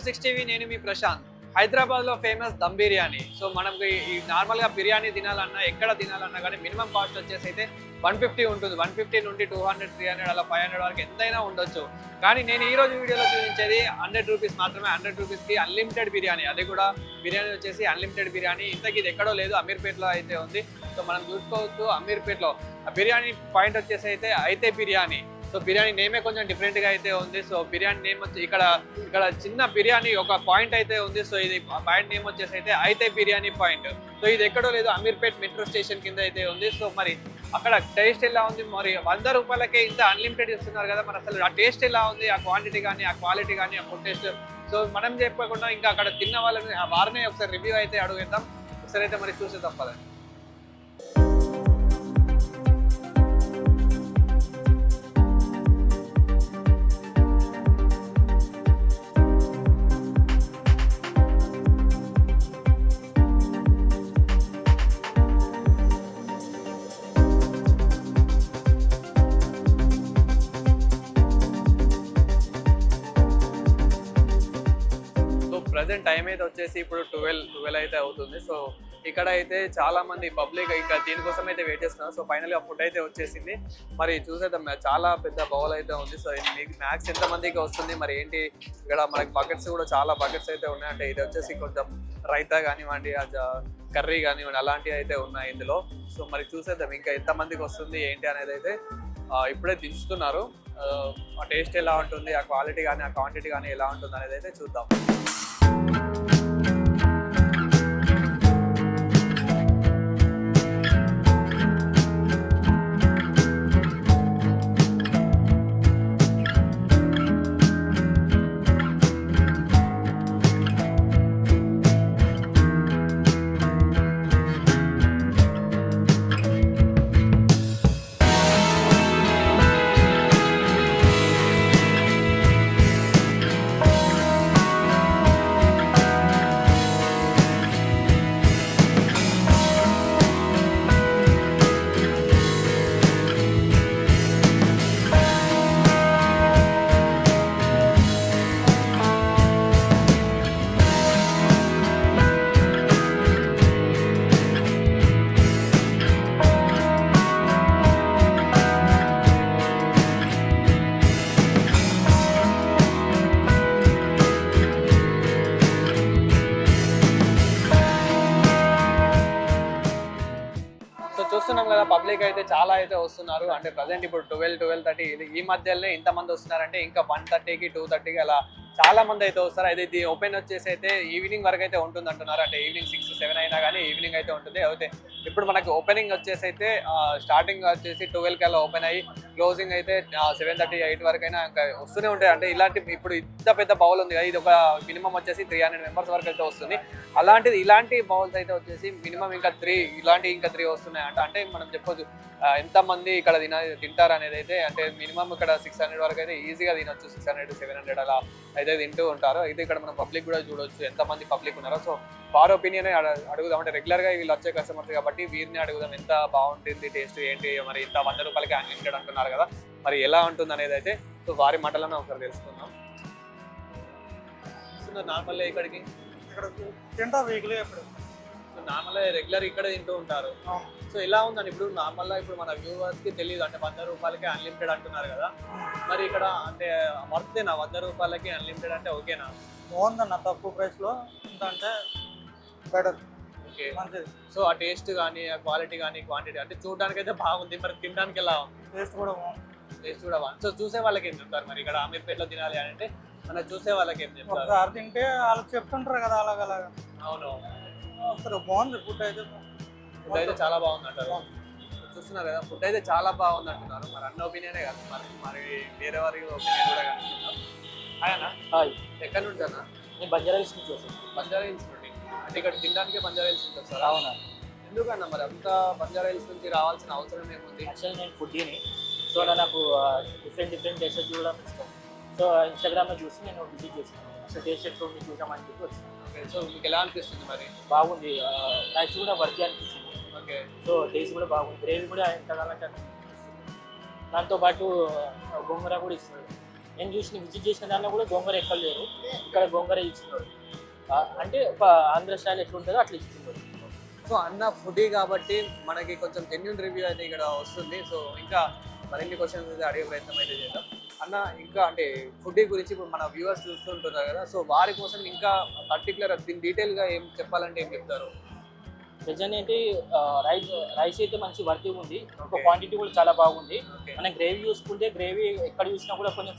Six TV, నేను మీ ప్రశాంత్. హైదరాబాద్లో famous dum biryani. So మనకి ఈ నార్మల్గా బిర్యానీ తినాలన్నా ఎక్కడ తినాలన్నా కానీ మినిమం కాస్ట్ వచ్చేసి అయితే 150 ఉంటుంది. 150 నుండి 200, 300 అలా 500 వరకు ఎంతైనా ఉండొచ్చు. కానీ నేను ఈ రోజు వీడియోలో చూపించేది 100 రూపీస్ మాత్రమే. 100 రూపీస్కి అన్లిమిటెడ్ బిర్యానీ. అది కూడా బిర్యానీ వచ్చేసి అన్లిమిటెడ్ బిర్యానీ. ఇంతకీ ఇది ఎక్కడో లేదు, అమీర్పేటలో అయితే ఉంది. సో మనం చూసుకోవచ్చు అమీర్పేటలో. ఆ బిర్యానీ పాయింట్ వచ్చేసి అయితే బిర్యానీ. సో బిర్యానీ నేమే కొంచెం డిఫరెంట్గా అయితే ఉంది. సో బిర్యానీ నేమ్ వచ్చి ఇక్కడ చిన్న బిర్యానీ ఒక పాయింట్ అయితే ఉంది. సో ఇది పాయింట్ నేమ్ వచ్చేసి అయితే బిర్యానీ పాయింట్. సో ఇది ఎక్కడో లేదు, అమీర్పేట్ మెట్రో స్టేషన్ కింద అయితే ఉంది. సో మరి అక్కడ టేస్ట్ ఎలా ఉంది, మరి 100 రూపాయలకే ఇంత అన్లిమిటెడ్ ఇస్తున్నారు కదా, మరి అసలు ఆ టేస్ట్ ఎలా ఉంది, ఆ క్వాంటిటీ కానీ ఆ క్వాలిటీ కానీ ఆ ఫుడ్ టేస్ట్. సో మనం చెప్పకుండా ఇంకా అక్కడ తిన్న వాళ్ళని వారినే ఒకసారి రివ్యూ అయితే అడుగుతాం. ఒకసారి అయితే మరి చూసేద్దాం పదండి. ప్రజెంట్ టైం అయితే వచ్చేసి ఇప్పుడు 12 అయితే అవుతుంది. సో ఇక్కడ అయితే చాలా మంది పబ్లిక్ ఇంకా దీనికోసం అయితే వెయిట్ చేస్తున్నారు. సో ఫైనల్లీ ఆ ఫుడ్ అయితే వచ్చేసింది. మరి చూసేద్దాం, చాలా పెద్ద బౌల్ అయితే ఉంది. సో మీకు మ్యాక్స్ ఎంత మందికి వస్తుంది, మరి ఏంటి ఇక్కడ మనకి బకెట్స్ కూడా చాలా బకెట్స్ అయితే ఉన్నాయి. అంటే ఇది వచ్చేసి కొంచెం రైతా కానివ్వండి, కర్రీ కానివ్వండి, అలాంటివి అయితే ఉన్నాయి ఇందులో. సో మరి చూసేద్దాం ఇంకా ఎంత మందికి వస్తుంది ఏంటి అనేది అయితే ఇప్పుడే దించుతున్నారు. ఆ టేస్ట్ ఎలా ఉంటుంది, ఆ క్వాలిటీ కానీ ఆ క్వాంటిటీ కానీ ఎలా ఉంటుంది అనేది అయితే చూద్దాం. చూస్తున్నాం కదా, పబ్లిక్ అయితే చాలా అయితే వస్తున్నారు. అంటే ప్రజెంట్ ఇప్పుడు 12-12:30 ఈ మధ్యలోనే ఇంతమంది వస్తున్నారంటే ఇంకా 1:30కి 2:30కి అలా చాలా మంది అయితే వస్తారు. అయితే ఇది ఓపెన్ వచ్చేసి అయితే ఈవినింగ్ వరకు అయితే ఉంటుంది అంటున్నారు. అంటే ఈవినింగ్ 6-7 అయినా కానీ ఈవినింగ్ అయితే ఉంటుంది. అయితే ఇప్పుడు మనకి ఓపెనింగ్ వచ్చేసి అయితే స్టార్టింగ్ వచ్చేసి 12కి అలా ఓపెన్ అయ్యి క్లోజింగ్ అయితే 7:30-8 వరకు అయినా ఇంకా వస్తూనే ఉంటాయి. అంటే ఇలాంటి ఇప్పుడు ఇంత పెద్ద బౌల్ ఉంది కదా, ఇది ఒక మినిమం వచ్చేసి 300 మెంబర్స్ వరకు అయితే వస్తుంది. ఇలాంటి బౌల్స్ అయితే వచ్చేసి మినిమం ఇంకా 3 వస్తున్నాయి అంటే మనం చెప్పొచ్చు ఎంతమంది ఇక్కడ తింటారు అనేది అయితే. అంటే మినిమం ఇక్కడ 600 వరకు అయితే ఈజీగా తినొచ్చు. 600-700 అలా అయితే తింటూ ఉంటారు. అయితే ఇక్కడ మనం పబ్లిక్ కూడా చూడొచ్చు ఎంతమంది పబ్లిక్ ఉన్నారో. సో వారి ఒపీనియన్ అడుగుదాం. అంటే రెగ్యులర్గా వీళ్ళు వచ్చే కస్టమర్స్ కాబట్టి వీరిని అడుగుదాం ఎంత బాగుంటుంది టేస్ట్ ఏంటి, మరి ఇంత 100 రూపాయలకి అన్లిమిటెడ్ అంటున్నారు కదా, మరి ఎలా ఉంటుంది అనేది అయితే. సో వారి మాటలను ఒకసారి తెలుసుకుందాం. నార్మల్గా ఇక్కడికి తింటా వీక్లీ ఎప్పుడు నార్మల్గా రెగ్యులర్ ఇక్కడ తింటూ ఉంటారు. సో ఎలా ఉందండి ఇప్పుడు నార్మల్గా ఇప్పుడు మన వ్యూవర్స్కి తెలియదు, అంటే 100 రూపాయలకి అన్లిమిటెడ్ అంటున్నారు కదా, మరి ఇక్కడ అంటే వర్తేనా 100 రూపాయలకి అన్లిమిటెడ్ అంటే ఓకేనా? బాగుందన్న, తక్కువ ప్రైస్లో ఎంత అంటే బెటర్. ఓకే, మంచిది. సో ఆ టేస్ట్ కానీ ఆ క్వాలిటీ కానీ క్వాంటిటీ అంటే చూడడానికి అయితే బాగుంది, మరి తినడానికి ఎలా ఉంది? టేస్ట్ కూడా బాగుంది. సో చూసే వాళ్ళకి ఏం చెప్తారు మరి ఇక్కడ అమీర్పేటలో తినాలి అంటే? మన చూసే వాళ్ళకి ఏం చెప్తారు? ఒకసారి తింటే వాళ్ళకి చెప్తుంటారు కదా అలాగ. అవును, అసలు బాగుంది ఫుడ్ అయితే. ఫుడ్ అయితే చాలా బాగుంది అంటారు. చూస్తున్నారు కదా, ఫుడ్ అయితే చాలా బాగుంది అంటున్నారు. మరి అన్న ఒపీనియనే కాదు, మరి వేరే వారి ఒపీనియన్ కూడా కనుక్కుంటాం. ఆయన ఎక్కడి నుంచి అన్న? నేను బంజారా హిల్స్ నుంచి వస్తాను. బంజారా హిల్స్ నుండి అంటే ఇక్కడ తినడానికి బంజారా హిల్స్ నుంచి వస్తారు? అవునా. ఎందుకన్నా మరి అంత బంజారా హిల్స్ నుంచి రావాల్సిన అవసరం ఏముంది? యాక్చువల్లీ నేను ఫుడ్డీని. సో నాకు డిఫరెంట్ టేస్టెస్ చూడడం ఇష్టం. సో ఇన్స్టాగ్రామ్లో చూసి నేను విజిట్ చేసాను. అసలు టేస్ట్ ఎట్లుంది చూసామని చెప్పి వచ్చాను. ఓకే, సో మీకు ఎలా అనిపిస్తుంది మరి? బాగుంది, రైస్ కూడా వర్తి అనిపించింది. ఓకే, సో టేస్ట్ కూడా బాగుంది, గ్రేవీ కూడా ఎంత కావాలంటే అనిపిస్తుంది. దాంతోపాటు గోంగూర కూడా ఇస్తుంది. నేను విజిట్ చేసిన దాంట్లో కూడా గోంగూర ఎక్కడ లేరు, ఇక్కడ గోంగూర ఇస్తున్నారు. అంటే ఒక ఆంధ్ర స్టైల్ ఎట్లుంటుందో అట్లా ఇస్తున్నారు. సో అన్న ఫుడీ కాబట్టి మనకి కొంచెం జెన్యున్ రివ్యూ అయితే ఇక్కడ వస్తుంది. సో ఇంకా మరిన్ని క్వశ్చన్స్ అయితే అడిగే ప్రయత్నం అయితే చేద్దాం. అన్న ఇంకా అంటే ఫుడీ గురించి ఇప్పుడు మన వ్యూవర్స్ చూస్తుంటున్నారు కదా, సో వారి కోసం ఇంకా పర్టికులర్ దీని డీటెయిల్గా ఏం చెప్పాలంటే ఏం చెప్తారు? వెజ్ ఏంటి, రైస్ అయితే మంచి వర్తి ఉంది, ఒక క్వాంటిటీ కూడా చాలా బాగుంది. మనం గ్రేవీ చూసుకుంటే గ్రేవీ ఎక్కడ చూసినా కూడా కొంచెం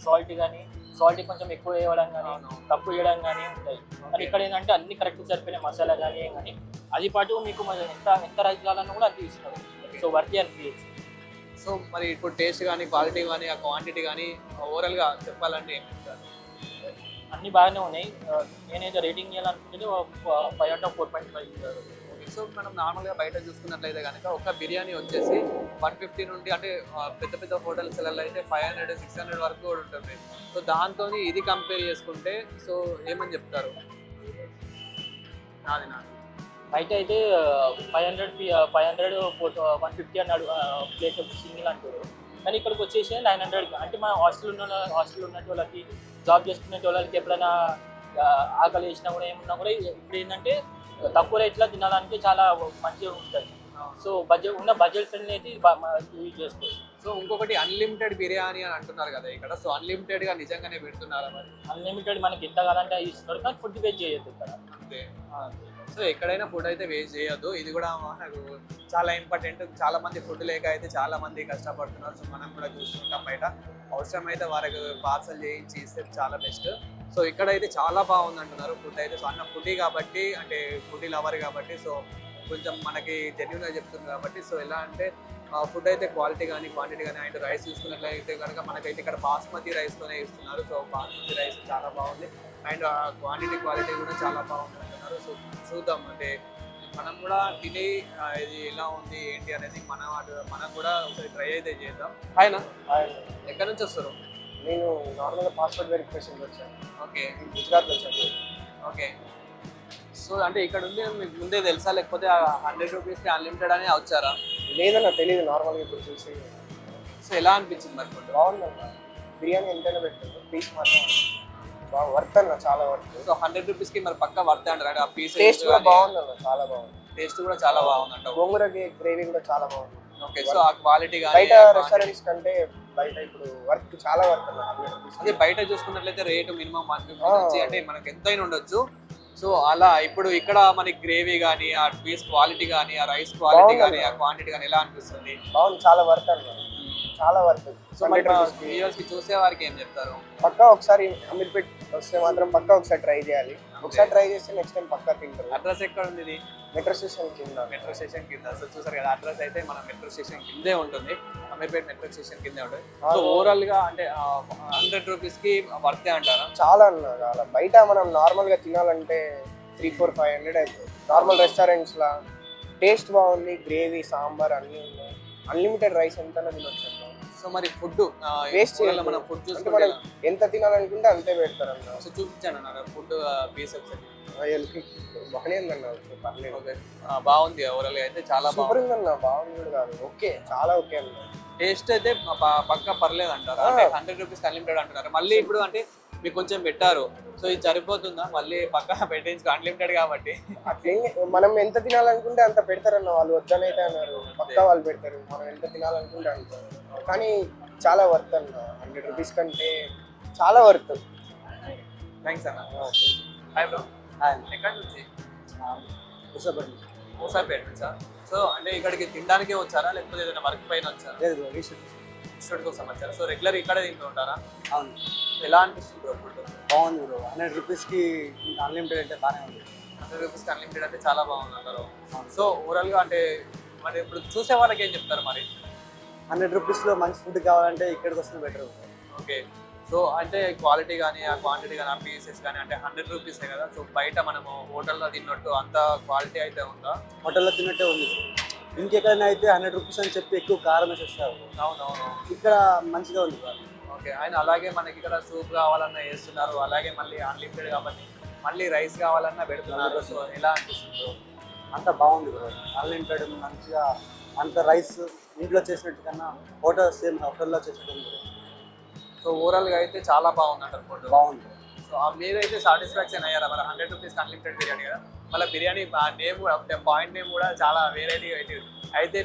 సాల్ట్ కొంచెం ఎక్కువ వేయడం కానీ తక్కువ వేయడం కానీ ఉంటాయి. కానీ ఇక్కడ ఏంటంటే అన్ని కరెక్ట్ సరిపోయిన మసాలా కానీ ఏం కానీ అది పాటు మీకు ఎంత రైస్ కావాలన్నా కూడా అంత ఇస్తున్నారు. సో వర్తి అనిపించచ్చు. సో మరి ఇప్పుడు టేస్ట్ కానీ క్వాలిటీ కానీ ఆ క్వాంటిటీ కానీ ఓవరాల్గా చెప్పాలంటే ఏం చెప్తారు? అన్నీ బాగానే ఉన్నాయి. నేనైతే రేటింగ్ ఇవ్వాలనుకుంటే 5 out of 4.5. సో మనం నార్మల్గా బయట చూసుకున్నట్లయితే కనుక ఒక బిర్యానీ వచ్చేసి 150 నుండి అంటే పెద్ద పెద్ద హోటల్స్లలో అయితే 500-600 వరకు కూడా ఉంటుంది. సో దాంతో ఇది కంపేర్ చేసుకుంటే సో ఏమని చెప్తారు? నాది బయట అయితే 500 150 అన్నాడు ప్లేట్ సింగిల్ అంటారు. కానీ ఇక్కడికి వచ్చేసి 900. అంటే మా హాస్టల్ ఉన్న వాళ్ళకి, జాబ్ చేసుకునే వాళ్ళకి ఎప్పుడైనా ఆకలి వేసినా కూడా ఏమున్నా కూడా ఇప్పుడు ఏంటంటే తక్కువ రేట్లో తినడానికి చాలా మంచిగా ఉంటుంది. సో బడ్జెట్ ఫ్రెండ్లీ అయితే యూజ్ చేసుకోవచ్చు. సో ఇంకొకటి అన్లిమిటెడ్ బిర్యానీ అని అంటున్నారు కదా ఇక్కడ, సో అన్లిమిటెడ్గా నిజంగానే పెడుతున్నారా మరి? అన్లిమిటెడ్ మనకి ఎంత కావాలంటే ఇస్తున్నారు, కానీ ఫుడ్ వేస్ట్ చేయొద్దు ఇక్కడ. అంతే. సో ఎక్కడైనా ఫుడ్ అయితే వేస్ట్ చేయొద్దు, ఇది కూడా మనకు చాలా ఇంపార్టెంట్. చాలా మంది ఫుడ్ లేక అయితే చాలా మంది కష్టపడుతున్నారు. సో మనం కూడా చూస్తుంటాం బయట, అవసరమైతే వారికి పార్సల్ చేయించి ఇస్తే చాలా బెస్ట్. సో ఇక్కడైతే చాలా బాగుంది అంటున్నారు ఫుడ్ అయితే. సో అన్న ఫుడీ కాబట్టి, అంటే ఫుడీ లవర్ కాబట్టి, సో కొంచెం మనకి జెన్యున్గా చెప్తుంది కాబట్టి. సో ఎలా అంటే ఫుడ్ అయితే క్వాలిటీ కానీ క్వాంటిటీ కానీ, అండ్ రైస్ చూసుకున్నట్లయితే కనుక మనకైతే ఇక్కడ బాస్మతి రైస్తోనే ఇస్తున్నారు. సో బాస్మతి రైస్ చాలా బాగుంది, అండ్ క్వాలిటీ కూడా చాలా బాగుంది అంటున్నారు. సో చూద్దాం, అంటే మనం కూడా తిని ఇది ఎలా ఉంది ఏంటి అనేది మనం కూడా ఒకసారి ట్రై అయితే చేద్దాం. ఆయన ఎక్కడి నుంచి వస్తారు? నేను నార్మల్గా పాస్పోర్ట్ వెరిఫికేషన్కి వచ్చాను. ఓకే, గుజరాత్లో వచ్చాను. ఓకే. సో అంటే ఇక్కడ ఉంది మీకు ముందే తెలుసా, లేకపోతే 100 రూపీస్కి అన్లిమిటెడ్ అని వచ్చారా? లేదన్నా తెలియదు, నార్మల్గా ఇప్పుడు చూసి. సో ఎలా అనిపించింది మరి ఫుడ్? బాగుందన్న, బిర్యానీ ఎంతైనా పెట్టాను, పీస్ మాత్రం బాగా వర్త్ అన్న, చాలా వర్త్. సో 100 రూపీస్కి మరి పక్క వర్త్ అంటారు. ఆ పీస్ టేస్ట్ కూడా బాగుందన్న, చాలా బాగుంది. టేస్ట్ కూడా చాలా బాగుంది అంట. గోంగూరకి గ్రేవీ కూడా చాలా బాగుంది. ఓకే. సో ఆ క్వాలిటీ కానీ బయట రెస్టారెంట్స్ కంటే బయట ఇప్పుడు వర్త్ చాలా వర్త్ అన్న. అదే బయట చూసుకున్నట్లయితే రేటు మినిమం 150 అంటే మనకి ఎంతైనా ఉండొచ్చు. సో అలా ఇప్పుడు ఇక్కడ మనకి గ్రేవీ కానీ, ఆ పీస్ క్వాలిటీ కానీ, ఆ రైస్ క్వాలిటీ కానీ, ఆ క్వాంటిటీ కానీ ఎలా అనిపిస్తుంది? బాగుంది, చాలా వర్త్ అన్న, చాలా వర్త్. సో మరి వ్యూవర్స్ కి చూసే వారికి ఏం చెప్తారు? పక్కా ఒకసారి అమీర్పేట్ వస్తే మాత్రం పక్కా ఒకసారి ట్రై చేయాలి. ఒకసారి ట్రై చేస్తే నెక్స్ట్ టైం పక్కా తింటారు. అడ్రస్ ఎక్కడ ఉంది ఇది? మెట్రో స్టేషన్ కింద. మెట్రో స్టేషన్ కింద. సో చూసారు కదా, అడ్రస్ అయితే మన మెట్రో స్టేషన్ కిందే ఉంటుంది, అమీర్పేట్ మెట్రో స్టేషన్ కిందే ఉంటుంది. సో ఓవరాల్ గా అంటే 100 రూపీస్కి వర్తే అంటారా? చాలా అన్న, చాలా. బయట మనం నార్మల్ గా తినాలంటే 300-500 అవుతుంది. నార్మల్ రెస్టారెంట్స్ లా టేస్ట్ బాగుంది, గ్రేవీ సాంబార్ అన్నీ ఉన్నాయి. అన్లిమిటెడ్ రైస్ ఎంతైనా తినొచ్చు. సో మరి ఫుడ్ వేస్ట్ చేయాలి, మనం ఫుడ్ అంటే చూసుకుంటే మనం ఎంత తినాలనుకుంటే అంతే పెడతారు అన్న. సో చూపించాను అన్న ఫుడ్ పీస్ బాగానే ఉందన్న, పర్లేదు. ఓకే, బాగుంది. ఓవరాల్ గా అయితే చాలా సూపర్ ఉందన్న, బాగుంది కూడా కాదు, ఓకే, చాలా ఓకే అన్న. టేస్ట్ అయితే పక్క పర్లేదు అంటారా? అంటే 100 రూపీస్ అన్లిమిటెడ్ అంటున్నారు. మళ్ళీ ఇప్పుడు అంటే మీకు కొంచెం పెట్టారు, సో ఇది సరిపోతుందా? మళ్ళీ పక్క పెట్టించుకో, అన్లిమిటెడ్ కాబట్టి. అట్లే మనం ఎంత తినాలనుకుంటే అంత పెడతారన్న. వాళ్ళు వద్దనైతే అన్నారు, పక్కా వాళ్ళు పెడతారు. మనం ఎంత తినాలనుకుంటే అంత. కానీ చాలా వర్త్ అన్న, 100 రూపీస్ కంటే చాలా వర్త్. థ్యాంక్స్ అన్న. Hi bro. ఎక్కడి నుంచి? మూసాపేట నుంచా? సో అంటే ఇక్కడికి తినడానికే వచ్చారా, లేకపోతే ఏదైనా వర్క్ పైన వచ్చారా? ఇన్స్టిట్యూట్ కోసం వచ్చారా? సో రెగ్యులర్ ఇక్కడే తింటూ ఉంటారా? అవును. ఎలా అనిపిస్తుంది బ్రో ఫుడ్? బాగుంది బ్రో, 100 రూపీస్కి అన్లిమిటెడ్ అంటే బాగానే ఉంది. 100 రూపీస్కి అన్లిమిటెడ్ అంటే చాలా బాగుంది అంటారు. సో ఓవరాల్గా అంటే మరి ఇప్పుడు చూసే వాళ్ళకి ఏం చెప్తారు మరి? 100 రూపీస్లో మంచి ఫుడ్ కావాలంటే ఇక్కడికి వస్తే బెటర్. ఓకే. సో అంటే క్వాలిటీ కానీ, ఆ క్వాంటిటీ కానీ, ఆ పీసెస్ కానీ, అంటే 100 రూపీసే కదా. సో బయట మనము హోటల్లో తిన్నట్టు అంత క్వాలిటీ అయితే ఉందా? హోటల్లో తిన్నట్టే ఉంది. ఇంకెక్కడైనా అయితే 100 రూపీస్ అని చెప్పి ఎక్కువ కారం వేసేస్తారు. అవునవును. ఇక్కడ మంచిగా ఉంది. ఓకే. ఆయన అలాగే మనకి ఇక్కడ సూప్ కావాలన్నా వేస్తున్నారు, అలాగే మళ్ళీ అన్లిమిటెడ్ కాబట్టి మళ్ళీ రైస్ కావాలన్నా పెడుతున్నారు. సో ఎలా అనిపిస్తుంది? అంత బాగుంది బ్రో, అన్లిమిటెడ్ మంచిగా. అంత రైస్ ఇంట్లో చేసినట్టు కన్నా హోటల్లో చేసినట్టు. సో ఓవరాల్ గా అయితే చాలా బాగుంది అంటారు ఫుడ్. బాగుంది. సో మీరైతే సాటిస్ఫాక్షన్ అయ్యారా మరి? 100 రూపీస్ అన్లిమిటెడ్ బిర్యానీ కదా, మళ్ళీ బిర్యానీ నేమ్ పాయింట్ నేమ్ కూడా చాలా వెరైటీ అయితే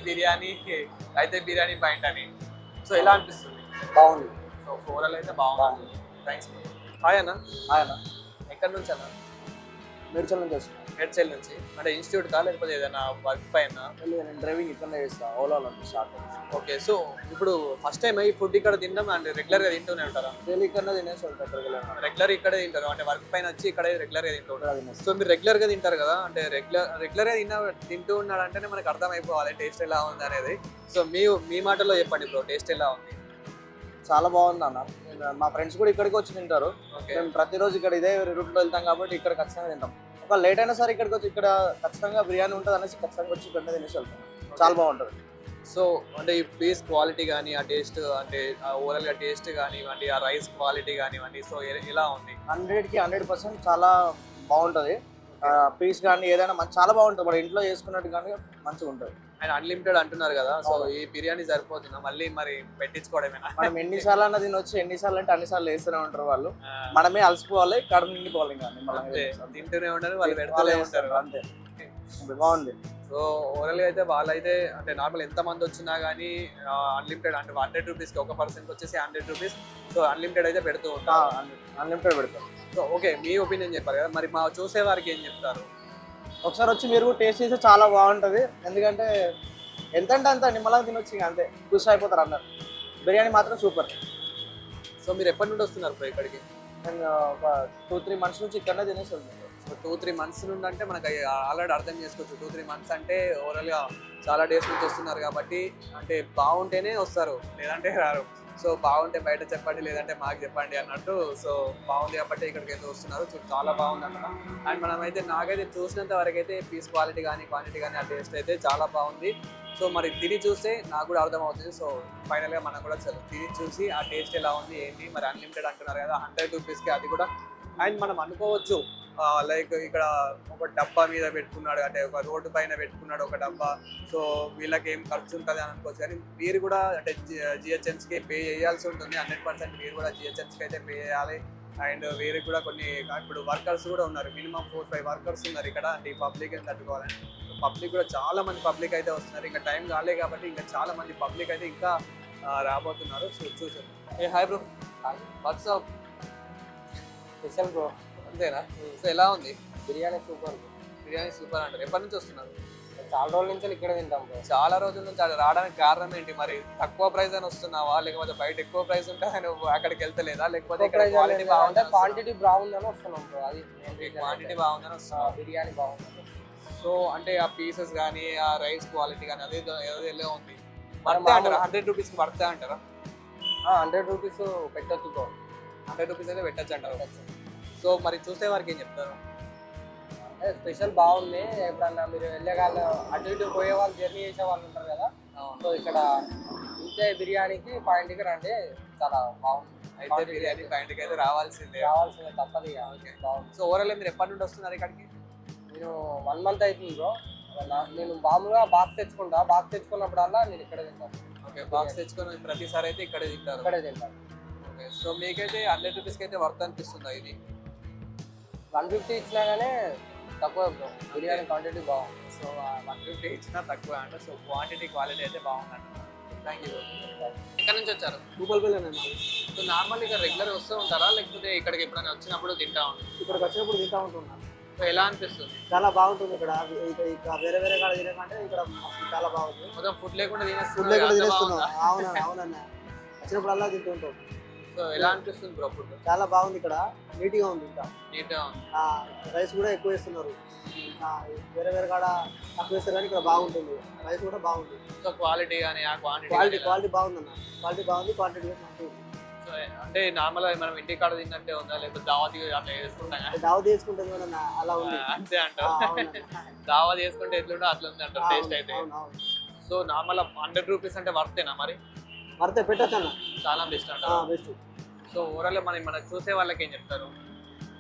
బిర్యానీ పాయింట్ అని. సో ఎలా అనిపిస్తుంది? బాగుంది. సో ఓవరాల్ అయితే బాగుంది. థ్యాంక్స్. హాయ్ అన్న. ఆయన ఎక్కడి నుంచి అన్న? మేడ్చల్ నుంచి వస్తున్నాను. హెడ్సెల్ నుంచి అంటే ఇన్స్టిట్యూట్ కా లేకపోతే ఏదైనా వర్క్ పైన? నేను డ్రైవింగ్ ఇక్కడనే చేస్తాను, ఓలాలో స్టార్ట్. ఓకే. సో ఇప్పుడు ఫస్ట్ టైం ఈ ఫుడ్ ఇక్కడ తినడం అండ్ రెగ్యులర్గా తింటూనే ఉంటారా? డైలీ ఇక్కడనే తినేసి రెగ్యులర్ ఇక్కడే తింటారు అంటే వర్క్ పైన వచ్చి ఇక్కడే రెగ్యులర్గా తింటూ ఉంటారు. సో మీరు రెగ్యులర్గా తింటారు కదా, అంటే రెగ్యులర్గా తింటూ ఉన్నాడంటేనే మనకు అర్థమైపోవాలి టేస్ట్ ఎలా ఉంది అనేది. సో మీ మాటలో చెప్పండి బ్రో, టేస్ట్ ఎలా ఉంది? చాలా బాగుంది అన్న. మా ఫ్రెండ్స్ కూడా ఇక్కడికి వచ్చి తింటారు. ఓకే. మేము ప్రతిరోజు ఇక్కడ ఇదే రూట్లో వెళ్తాం కాబట్టి ఇక్కడ ఖచ్చితంగా తింటాం. ఒక లేట్ అయినా సరే ఇక్కడికి వచ్చి ఇక్కడ ఖచ్చితంగా బిర్యానీ ఉంటుంది అనేసి ఖచ్చితంగా వచ్చి ఇక్కడ తినేసి వెళ్తాం. చాలా బాగుంటుంది. సో అంటే ఈ పీస్ క్వాలిటీ కానీ ఆ టేస్ట్ అంటే ఓవరాల్గా టేస్ట్ కానివ్వండి, ఆ రైస్ క్వాలిటీ కానివ్వండి, సో ఎలా ఉంది? 100కి 100% చాలా బాగుంటుంది. పీస్ కానీ ఏదైనా చాలా బాగుంటుంది. మన ఇంట్లో చేసుకున్నట్టు కానీ మంచిగా ఉంటుంది. అండ్ అన్లిమిటెడ్ అంటున్నారు కదా, సో ఈ బిర్యానీ సరిపోతుందా మళ్ళీ మరి పెట్టించుకోవడమేనా? మనం ఎన్నిసార్లు అన్న తినొచ్చు, ఎన్నిసార్లు అంటే అన్నిసార్లు వేస్తూనే ఉంటారు వాళ్ళు. మనమే అలసిపోవాలి, కడుపు నిండిపోవాలి. ఇంకా అంతే, తింటూనే ఉంటారు వాళ్ళు, పెడతానే ఉంటారు. అంతే. బాగుంది. సో ఓవరాల్గా అయితే వాళ్ళైతే అంటే నార్మల్ ఎంత మంది వచ్చినా కానీ అన్లిమిటెడ్ అంటే 100 రూపీస్కి ఒక పర్సన్కి వచ్చేసి 100 రూపీస్. సో అన్లిమిటెడ్ అయితే పెడుతూ ఉంటారు. అన్లిమిటెడ్ పెడతారు. సో ఓకే, మీ ఒపీనియన్ చెప్పారు కదా, మరి మా చూసే వారికి ఏం చెప్తారు? ఒకసారి వచ్చి మీరు కూడా టేస్ట్ చేస్తే చాలా బాగుంటుంది. ఎందుకంటే ఎంత అంటే అంత నిమ్మలంగా తినొచ్చు. ఇంకా అంతే, ఖుషి అయిపోతారు అందరు. బిర్యానీ మాత్రం సూపర్. సో మీరు ఎప్పటి నుండి వస్తున్నారు బ్రో ఇక్కడికి? నేను ఒక 2-3 మంత్స్ నుంచి ఇక్కడనే తినేసి వెళ్తాను. సో 2-3 మంత్స్ నుండి అంటే మనకి ఆల్రెడీ అర్థం చేసుకోవచ్చు. 2-3 మంత్స్ అంటే ఓవరాల్గా చాలా డేస్ నుంచి వస్తున్నారు కాబట్టి అంటే బాగుంటేనే వస్తారు, లేదంటే రారు. సో బాగుంటే బయట చెప్పండి, లేదంటే మాకు చెప్పండి అన్నట్టు. సో బాగుంది కాబట్టి ఇక్కడికి అయితే వస్తున్నారు. సో చాలా బాగుంది అన్నమాట. అండ్ మనమైతే నాకైతే చూసినంత వరకు అయితే పీస్ క్వాలిటీ కానీ క్వాంటిటీ కానీ ఆ టేస్ట్ అయితే చాలా బాగుంది. సో మరి తిని చూస్తే నాకు కూడా అర్థమవుతుంది. సో ఫైనల్గా మనం కూడా తిని చూసి ఆ టేస్ట్ ఎలా ఉంది ఏంటి. మరి అన్లిమిటెడ్ అంటున్నారు కదా 100 రూపీస్కి, అది కూడా. అండ్ మనం అనుకోవచ్చు లైక్ ఇక్కడ ఒక డబ్బా మీద పెట్టుకున్నాడు అంటే ఒక రోడ్డు పైన పెట్టుకున్నాడు ఒక డబ్బా, సో వీళ్ళకి ఏం ఖర్చు ఉంటుంది అని అనుకోవచ్చు. కానీ మీరు కూడా అంటే జిహెచ్ఎంసీకి పే చేయాల్సి ఉంటుంది. 100% మీరు కూడా జిహెచ్ఎంసీకి అయితే పే చేయాలి. అండ్ వీరికి కూడా కొన్ని ఇప్పుడు వర్కర్స్ కూడా ఉన్నారు, మినిమం 4-5 వర్కర్స్ ఉన్నారు ఇక్కడ. అంటే ఈ పబ్లిక్ అని తట్టుకోవాలని. పబ్లిక్ కూడా చాలా మంది పబ్లిక్ అయితే వస్తున్నారు. ఇంకా టైం కాలే కాబట్టి ఇంకా చాలా మంది పబ్లిక్ అయితే ఇంకా రాబోతున్నారు. సో చూసాం. ఏ hi bro, what's up special bro. అంతేనా? సో ఎలా ఉంది? బిర్యానీ సూపర్. బిర్యానీ సూపర్ అంటారు. ఎప్పటి నుంచి వస్తున్నారు? చాలా రోజుల నుంచి ఇక్కడ తింటాం బ్రో. చాలా రోజుల నుంచి అక్కడ రావడానికి కారణం ఏంటి? మరి తక్కువ ప్రైస్ అని వస్తున్నావా, లేకపోతే బయట ఎక్కువ ప్రైస్ ఉంటే నువ్వు అక్కడికి వెళ్తలేదా, లేకపోతే క్వాలిటీ బాగుంది, క్వాంటిటీ బాగుందని వస్తున్నాం బ్రో. అది క్వాంటిటీ బాగుందని వస్తున్నావు, బిర్యానీ బాగుంది. సో అంటే ఆ పీసెస్ కానీ ఆ రైస్ క్వాలిటీ కానీ అదే ఏదో ఉంది. పడతా అంటారా? 100 రూపీస్కి పడతా అంటారా? 100 రూపీస్ పెట్టచ్చు బ్రో. 100 రూపీస్ అయితే పెట్టచ్చు అంటారు. సో మరి చూసే వారికి ఏం చెప్తారు? స్పెషల్ బాగుంది. ఎప్పుడన్నా మీరు వెళ్ళేవాళ్ళు అటు ఇటు పోయే వాళ్ళు, జర్నీ చేసే వాళ్ళు ఉంటారు కదా, సో ఇక్కడ ఇంతే బిర్యానీకి పాయింట్కి రండి, చాలా బాగుంది. అయితే బిర్యానీ పాయింట్కి అయితే రావాల్సిందే తప్పదు. బాగుంది. సో ఓవరాల్ మీరు ఎప్పటి నుండి వస్తున్నారు ఇక్కడికి? నేను 1 మంత్ అవుతుంది బ్రో. నేను మామూలుగా బాక్స్ తెచ్చుకుంటా, బాక్స్ తెచ్చుకున్నప్పుడల్లా నేను ఇక్కడ తింటాను. ఓకే, బాక్స్ తెచ్చుకొని ప్రతిసారి అయితే ఇక్కడే తింటారు? ఇక్కడే తింటాను. ఓకే, సో మీకైతే 100 రూపీస్కి అయితే వర్త్ అనిపిస్తుందా ఇది? 150 ఇచ్చినా కానీ తక్కువ బ్రో. బిర్యానీ క్వాంటిటీ బాగుంది. సో 150 ఇచ్చినా తక్కువ అంటే, సో క్వాంటిటీ క్వాలిటీ అయితే బాగుందంట. Thank you. ఎక్కడి నుంచి వచ్చారు? భూపాలపల్లి. సో నార్మల్ ఇక్కడ రెగ్యులర్ వస్తూ ఉంటారా, లేకపోతే ఇక్కడికి ఎప్పుడైనా వచ్చినప్పుడు తింటా ఉంటారు? ఇక్కడికి వచ్చినప్పుడు తింటా ఉంటున్నాను. సో ఎలా అనిపిస్తుంది? చాలా బాగుంటుంది ఇక్కడ. వేరే వేరే కాడ తినకంటే ఇక్కడ చాలా బాగుంది. మొత్తం ఫుడ్ లేకుండా ఫుడ్ లేకుండా తినేస్తున్నాం. అవునన్నా వచ్చినప్పుడల్లా తింటుంటాం. సో ఎలా అనిపిస్తుంది బ్రో ఫుడ్? చాలా బాగుంది ఇక్కడ. నీట్గా ఉంది. ఇంకా నీట్గా ఉంది. రైస్ కూడా ఎక్కువ వేస్తున్నారు. వేరే వేరే కాడ తక్కువ వేస్తారు కానీ ఇక్కడ బాగుంటుంది. రైస్ కూడా బాగుంటుంది. సో క్వాలిటీ కానీ ఆ క్వాంటిటీ బాగుందన్న. క్వాలిటీ బాగుంది. క్వాంటిటీ మంచిగా. సో అంటే నార్మల్గా మనం ఇంటి కాడ తిన్నట్టే ఉందా, లేకపోతే దావత్ అట్లా వేసుకుంటాం? దావత్ వేసుకుంటుంది కదా అలా ఉంది. అంతే అంటారు. దావత్ వేసుకుంటే ఎట్లుంటో అట్లా ఉంది అంటారు టేస్ట్ అయితే. సో నార్మల్ 100 రూపీస్ అంటే వర్తేనా మరి? వర్తే, పెట్టచ్చు అన్న. చాలా బెస్ట్ అంటారు. బెస్ట్. సో ఓవరాల్ మనం చూసే వాళ్ళకి ఏం చెప్తారు?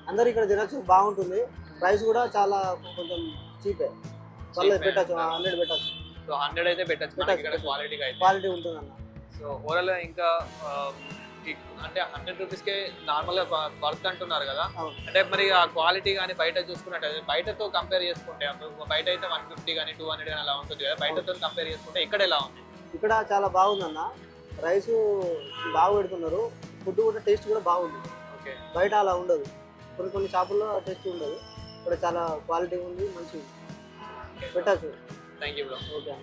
అందరు ఇక్కడ తినచ్చు, బాగుంటుంది. ప్రైస్ కూడా చాలా కొంచెం చీపే. పెట్టచ్చు, 100 పెట్టచ్చు. సో 100 అయితే పెట్టచ్చు ఇక్కడ క్వాలిటీగా అయితే. క్వాలిటీ ఉంటుంది అన్న. సో ఓవరాల్ ఇంకా అంటే 100 రూపీస్కే నార్మల్గా వర్త్ అంటున్నారు కదా, అవును. అంటే మరి ఆ క్వాలిటీ కానీ బయట చూసుకున్నట్టు బయటతో కంపేర్ చేసుకుంటే అప్పుడు బయట అయితే 150 కానీ 200 కానీ అలా ఉంటుంది కదా, బయటతో కంపేర్ చేసుకుంటే ఇక్కడ ఎలా ఉంది? ఇక్కడ చాలా బాగుందన్న, రైస్ బాగా పెడుతున్నారు, ఫుడ్ కూడా టేస్ట్ కూడా బాగుంది. ఓకే, బయట అలా ఉండదు, కొన్ని షాపుల్లో టేస్ట్ ఉండదు, ఇక్కడ చాలా క్వాలిటీ ఉంది, మంచిగా పెట్టచ్చు. Thank you bro. Okay,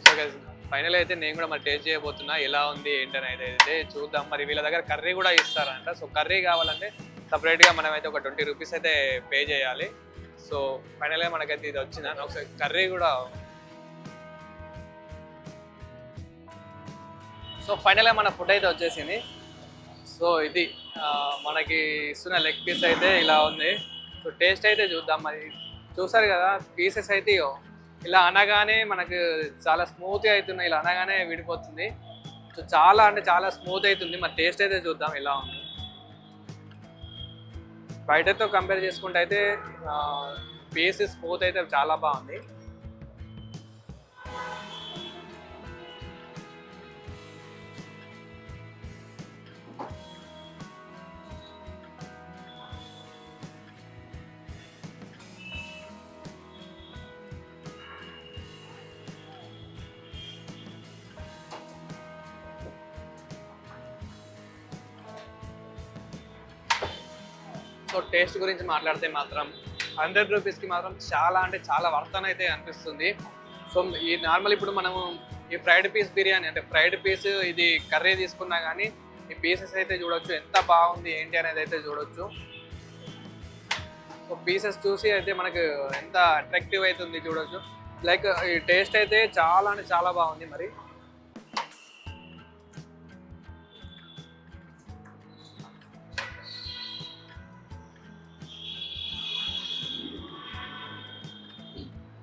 so guys final అయితే నేను కూడా మరి టేస్ట్ చేయబోతున్నా ఎలా ఉంది ఏంటని అయితే చూద్దాం. మరి వీళ్ళ దగ్గర కర్రీ కూడా ఇస్తారంట, సో కర్రీ కావాలంటే సపరేట్గా మనం అయితే ఒక 20 రూపీస్ అయితే పే చేయాలి. సో ఫైనల్గా మనకైతే ఇది వచ్చింది, ఒకసారి కర్రీ కూడా. సో ఫైనల్గా మన ఫుడ్ అయితే వచ్చేసింది. సో ఇది మనకి ఇస్తున్న లెగ్ పీస్ అయితే ఇలా ఉంది. సో టేస్ట్ అయితే చూద్దాం. మరి చూసారు కదా పీసెస్ అయితే ఇలా అనగానే మనకు చాలా స్మూత్గా అవుతున్నాయి, ఇలా అనగానే విడిపోతుంది. సో చాలా అంటే చాలా స్మూత్ అవుతుంది. మరి టేస్ట్ అయితే చూద్దాం ఎలా ఉంది. బయటతో కంపేర్ చేసుకుంటే అయితే పీస్ స్మూత్ అయితే చాలా బాగుంది. సో టేస్ట్ గురించి మాట్లాడితే మాత్రం 100 రూపీస్కి మాత్రం చాలా అంటే చాలా వర్తన్ అయితే అనిపిస్తుంది. సో ఈ నార్మల్ ఇప్పుడు మనము ఈ ఫ్రైడ్ పీస్ బిర్యానీ అంటే ఫ్రైడ్ పీస్ ఇది కర్రీ తీసుకున్నా కానీ ఈ పీసెస్ అయితే చూడొచ్చు ఎంత బాగుంది ఏంటి అనేది అయితే చూడొచ్చు. సో పీసెస్ చూసి అయితే మనకు ఎంత అట్రాక్టివ్ అవుతుంది చూడొచ్చు. లైక్ ఈ టేస్ట్ అయితే చాలా అంటే చాలా బాగుంది. మరి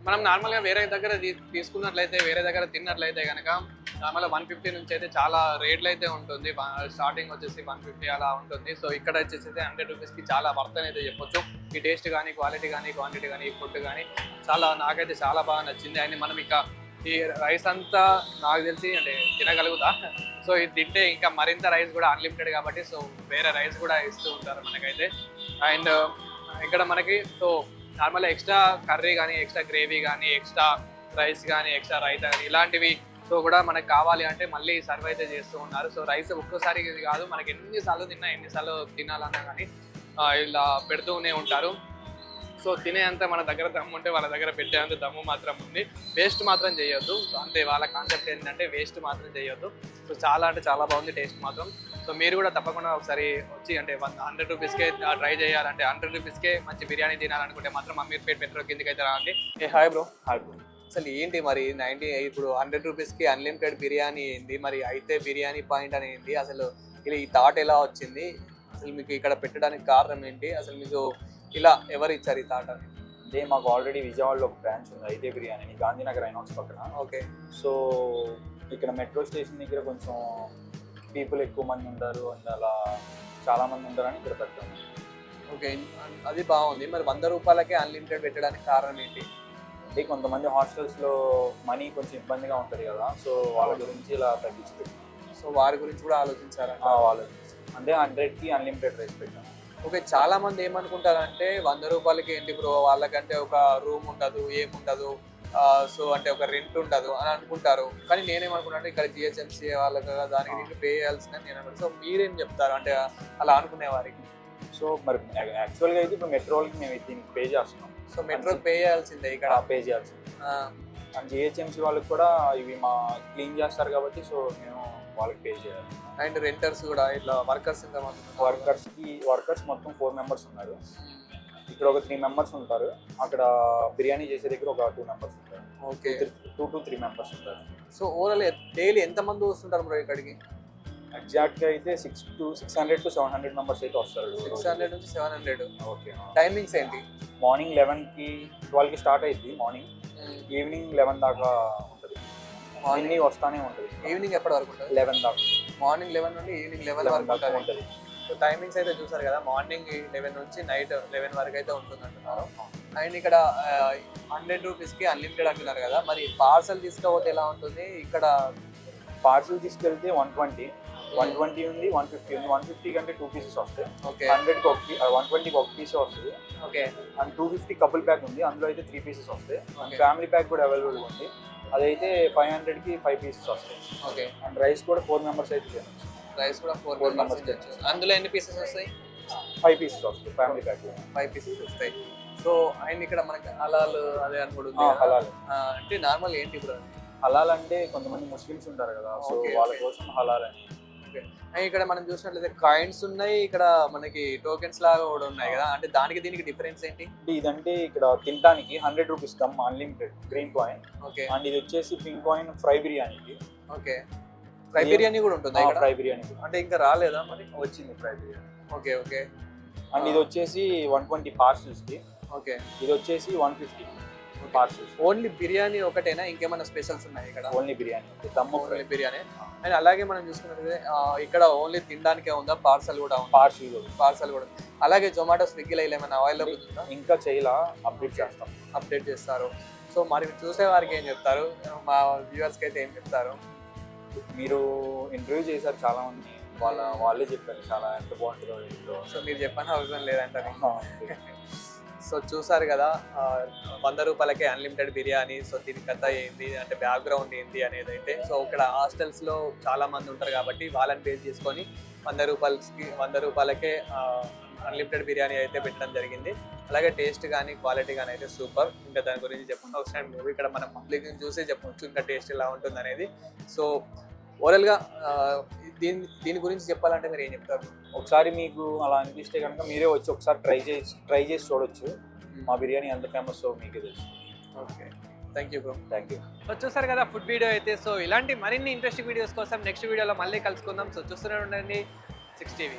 మనం నార్మల్గా వేరే దగ్గర తీసుకున్నట్లయితే వేరే దగ్గర తిన్నట్లయితే కనుక నార్మల్గా 150 నుంచి అయితే చాలా రేట్లు అయితే ఉంటుంది. స్టార్టింగ్ వచ్చేసి 150 అలా ఉంటుంది. సో ఇక్కడ వచ్చేసి 100 రూపీస్కి చాలా వర్త్ అయితే చెప్పొచ్చు. ఈ టేస్ట్ కానీ క్వాలిటీ కానీ క్వాంటిటీ కానీ ఈ ఫుడ్ కానీ చాలా నాకైతే చాలా బాగా నచ్చింది. అండ్ మనం ఇక ఈ రైస్ అంతా నాకు తెలిసి అంటే తినగలుగుతా. సో ఇది తింటే ఇంకా మరింత రైస్ కూడా అన్లిమిటెడ్ కాబట్టి సో వేరే రైస్ కూడా ఇస్తూ ఉంటారు మనకైతే. అండ్ ఇక్కడ మనకి సో నార్మల్గా ఎక్స్ట్రా కర్రీ కానీ ఎక్స్ట్రా గ్రేవీ కానీ ఎక్స్ట్రా రైస్ కానీ ఎక్స్ట్రా రైతా కానీ ఇలాంటివి సో కూడా మనకు కావాలి అంటే మళ్ళీ సర్వ్ అయితే చేస్తూ ఉన్నారు. సో రైస్ ఒక్కసారి కాదు, మనకి ఎన్నిసార్లు తిన్నా ఎన్నిసార్లు తినాలన్నా కానీ ఇలా పెడుతూనే ఉంటారు. సో తినేంత మన దగ్గర దమ్ము ఉంటే వాళ్ళ దగ్గర పెట్టేంత దమ్ము మాత్రం ఉంది. వేస్ట్ మాత్రం చేయొద్దు. సో అంతే వాళ్ళ కాన్సెప్ట్ ఏంటంటే వేస్ట్ మాత్రం చేయొద్దు. సో చాలా అంటే చాలా బాగుంది టేస్ట్ మాత్రం. సో మీరు కూడా తప్పకుండా ఒకసారి వచ్చి అంటే 100 రూపీస్కే ట్రై చేయాలంటే 100 రూపీస్కే మంచి బిర్యానీ తినాలనుకుంటే మాత్రం అమీర్పేట్ పెట్రోల్ కిందకి అయితే రాండి. Hi bro. Hi bro. అసలు ఏంటి మరి ఇప్పుడు 100 రూపీస్కి అన్లిమిటెడ్ బిర్యానీ ఏంది, మరి అయితే బిర్యానీ పాయింట్ అని ఏంటి, అసలు ఇలా ఈ థాట్ ఎలా వచ్చింది, అసలు మీకు ఇక్కడ పెట్టడానికి కారణం ఏంటి, అసలు మీకు ఇలా ఎవరు ఇచ్చారు ఈ థాట్ అని? అంటే మాకు ఆల్రెడీ విజయవాడలో ఒక బ్రాంచ్ ఉంది అయితే బిర్యానీ అని, గాంధీనగర్ ఐనాక్స్ పక్కన. ఓకే. సో ఇక్కడ మెట్రో స్టేషన్ దగ్గర కొంచెం పీపుల్ ఎక్కువ మంది ఉంటారు అండ్ అలా చాలా మంది ఉంటారని ఇక్కడ పెట్టాము. ఓకే, అది బాగుంది. మరి 100 రూపాయలకే అన్లిమిటెడ్ పెట్టడానికి కారణం ఏంటి? అంటే కొంతమంది హాస్టల్స్లో మనీ కొంచెం ఇబ్బందిగా ఉంటుంది కదా, సో వాళ్ళ గురించి ఇలా తగ్గించి పెట్టాము. సో వారి గురించి కూడా ఆలోచించారా? వాళ్ళు అంటే 100కి అన్లిమిటెడ్ రైస్ పెట్టాము. ఓకే, చాలా మంది ఏమనుకుంటారంటే 100 రూపాయలకి ఏంటి బ్రో, వాళ్ళకంటే ఒక రూమ్ ఉండదు ఏముండదు, సో అంటే ఒక రెంట్ ఉండదు అని అనుకుంటారు. కానీ నేనేమనుకుంటా అంటే ఇక్కడ జిహెచ్ఎంసీ వాళ్ళకి దానికి దీనికి పే చేయాల్సిందని నేను అనుకుంటాను. సో మీరేం చెప్తారు అంటే అలా అనుకునే వారికి? సో మరి యాక్చువల్గా అయితే ఇప్పుడు మెట్రోకి మేము దీనికి పే చేస్తున్నాం. సో మెట్రోకి పే చేయాల్సిందే ఇక్కడ? పే చేయాల్సిందే. అండ్ జిహెచ్ఎంసీ వాళ్ళకి కూడా ఇవి మా క్లీన్ చేస్తారు కాబట్టి సో మేము వాళ్ళకి పే చేయాలి. అండ్ రెంటర్స్ కూడా ఇట్లా వర్కర్స్ ఇంకా వర్కర్స్ మొత్తం 4 మెంబర్స్ ఉన్నారు. ఇక్కడ ఒక 3 మెంబర్స్ ఉంటారు, అక్కడ బిర్యానీ చేసే దగ్గర ఒక 2 మెంబర్స్ ఉంటారు. ఓకే, 2 to 3 మెంబర్స్ ఉంటారు. సో ఓవరాల్ డైలీ ఎంతమంది వస్తుంటారు బ్రో ఇక్కడికి? ఎగ్జాక్ట్గా అయితే 600 to 700 మెంబర్స్ అయితే వస్తారు. 600 నుంచి 700. ఓకే. టైమింగ్స్ ఏంటి? మార్నింగ్ 11కి 12కి స్టార్ట్ అయ్యింది మార్నింగ్, ఈవినింగ్ 11 దాకా ఉంటుంది. మార్నింగ్ వస్తానే ఉంటుంది. ఈవినింగ్ ఎప్పటి వరకు ఉంటుంది? 11 దాకా. మార్నింగ్ 11 నుండి ఈవినింగ్ 11 వరకు ఉంటుంది. సో టైమింగ్స్ అయితే చూసారు కదా, మార్నింగ్ 11 నుంచి నైట్ 11 వరకు అయితే ఉంటుంది అంటున్నారు. అండ్ ఇక్కడ 100 రూపీస్కి అన్లిమిటెడ్ అంటున్నారు కదా, మరి పార్సల్ తీసుకోకపోతే ఎలా ఉంటుంది? ఇక్కడ పార్సల్ తీసుకెళ్తే 120, 120 ఉంది, 150 ఉంది. 150 కంటే 2 పీసెస్ వస్తాయి. ఓకే 100కి 120కి 1 పీసే వస్తుంది. ఓకే అండ్ 250 కపుల్ ప్యాక్ ఉంది, అందులో అయితే 3 పీసెస్ వస్తాయి. And Okay. ఫ్యామిలీ ప్యాక్ కూడా అవైలబుల్ ఉంది, అదైతే 500కి 5 పీసెస్ వస్తాయి. ఓకే అండ్ రైస్ కూడా 4 మెంబర్స్ అయితే తినచ్చు. రైస్ కూడా 4 Four మెంబర్స్ members తినొచ్చు. అందులో ఎన్ని పీసెస్ వస్తాయి? 5 పీసెస్ వస్తాయి ఫ్యామిలీ ప్యాక్. 5 పీసెస్ వస్తాయి. సో అండ్ ఇక్కడ మనకి హలాల్ అదే అని కూడా ఉంది కదా? హలాల్. అంటే నార్మల్ ఏంటి ఇప్పుడు? హలాల్ అంటే కొంతమంది ముస్లిమ్స్ ఉంటారు కదా, సో Okay, వాళ్ళ okay. కోసం హలాల్ అని. అండ్ ఇక్కడ మనం చూసినట్లయితే కాయిన్స్ ఉన్నాయి, ఇక్కడ మనకి టోకెన్స్ లాగా కూడా ఉన్నాయి కదా, అంటే దానికి దీనికి డిఫరెన్స్ ఏంటి? అంటే ఇదంటే ఇక్కడ తినడానికి 100 rupees dum unlimited green coin. Okay and ఇది వచ్చేసి పింక్ కాయిన్ ఫ్రై బిర్యానీకి. ఓకే ఫ్రై బిర్యానీ కూడా ఉంటుంది ఇక్కడ? ఫ్రై బిర్యానీ అంటే ఇంకా రాలేదా మరి? వచ్చింది fry biryani. Okay okay and ఇది వచ్చేసి 120 పార్సల్స్కి. ఓకే ఇది వచ్చేసి 150 పార్సల్స్. ఓన్లీ బిర్యానీ ఒకటేనా, ఇంకేమైనా స్పెషల్స్ ఉన్నాయి ఇక్కడ? Only biryani, dum fry only biryani. And అలాగే మనం చూసుకున్నట్లయితే ఇక్కడ ఓన్లీ తినడానికే ఉందా, పార్సల్ కూడా ఉందా? పార్సల్ కూడా ఉంది. అలాగే జొమాటో స్విగ్గీలో ఇలా ఏమైనా అవైలబుల్ ఉందా? ఇంకా చేయాల అప్డేట్ చేస్తాం. అప్డేట్ చేస్తారు. సో మరి చూసే వారికి ఏం చెప్తారు, మా వ్యూవర్స్కి అయితే ఏం చెప్తారు? మీరు ఇంటర్వ్యూ చేశారు చాలా మంది, వాళ్ళే చెప్పారు చాలా ఎంత బాగుంటుందో ఏంటో. సో మీరు చెప్పని అవసరం లేదంట. సో చూసారు కదా 100 రూపాయలకే అన్లిమిటెడ్ బిర్యానీ. సో దీని కథ ఏంటి అంటే బ్యాక్గ్రౌండ్ ఏంటి అనేది అయితే, సో ఇక్కడ హాస్టల్స్లో చాలా మంది ఉంటారు కాబట్టి వాళ్ళని బేస్ చేసుకొని 100 రూపాయలకే అన్లిమిటెడ్ బిర్యానీ అయితే పెట్టడం జరిగింది. అలాగే టేస్ట్ కానీ క్వాలిటీ కానీ అయితే సూపర్. ఇంకా దాని గురించి చెప్పండి ఒకసారి మీరు, ఇక్కడ మన పబ్లిక్ని చూసి చెప్పవచ్చు ఇంకా టేస్ట్ ఎలా ఉంటుంది అనేది. సో ఓవరాల్గా దీని గురించి చెప్పాలంటే మీరు ఏం చెప్తారు? ఒకసారి మీకు అలా అనిపిస్తే కనుక మీరే వచ్చి ఒకసారి ట్రై చేసి చూడొచ్చు. మా బిర్యానీ ఎంత ఫేమస్ మీకే తెలుసు. Okay thank you bro. Thank you. So చూసారు కదా ఫుడ్ వీడియో అయితే. సో ఇలాంటి మరిన్ని ఇంట్రెస్టింగ్ వీడియోస్ కోసం నెక్స్ట్ వీడియోలో మళ్ళీ కలుసుకుందాం. సో చూస్తూనే ఉండండి 6 TV.